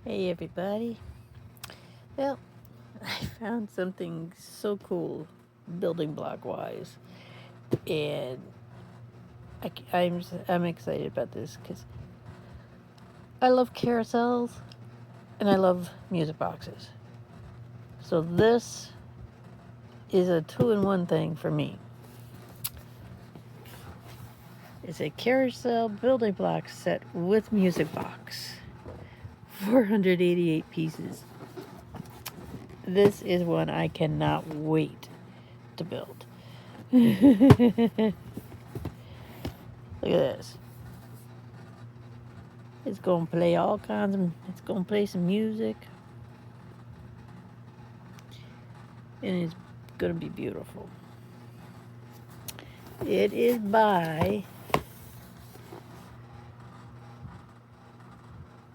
Hey everybody. Well, I found something so cool building block wise, and I'm excited about this because I love carousels and I love music boxes. So this is a two-in-one thing for me. It's a carousel building block set with music box. 488 pieces. This is one I cannot wait to build. Look at this. It's gonna play all kinds of. It's gonna play some music, and it's gonna be beautiful. It is by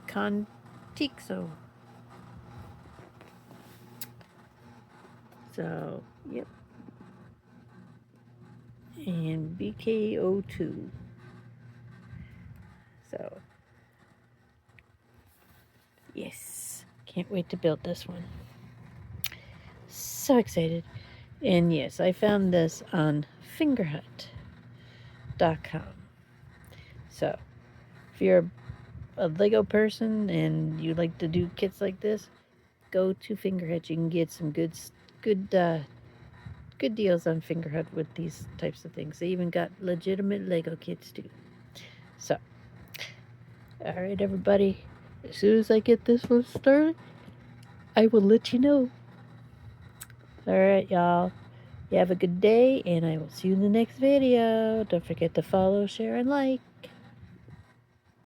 Contixo. So, yep. And BKO2. So, yes. Can't wait to build this one. So excited. And yes, I found this on fingerhut.com. So, if you're a Lego person and you like to do kits like this, go to Fingerhut. You can get some good deals on Fingerhut with these types of things. They even got legitimate Lego kits too. So, all right, everybody. As soon as I get this one started, I will let you know. All right, y'all. You have a good day, and I will see you in the next video. Don't forget to follow, share, and like.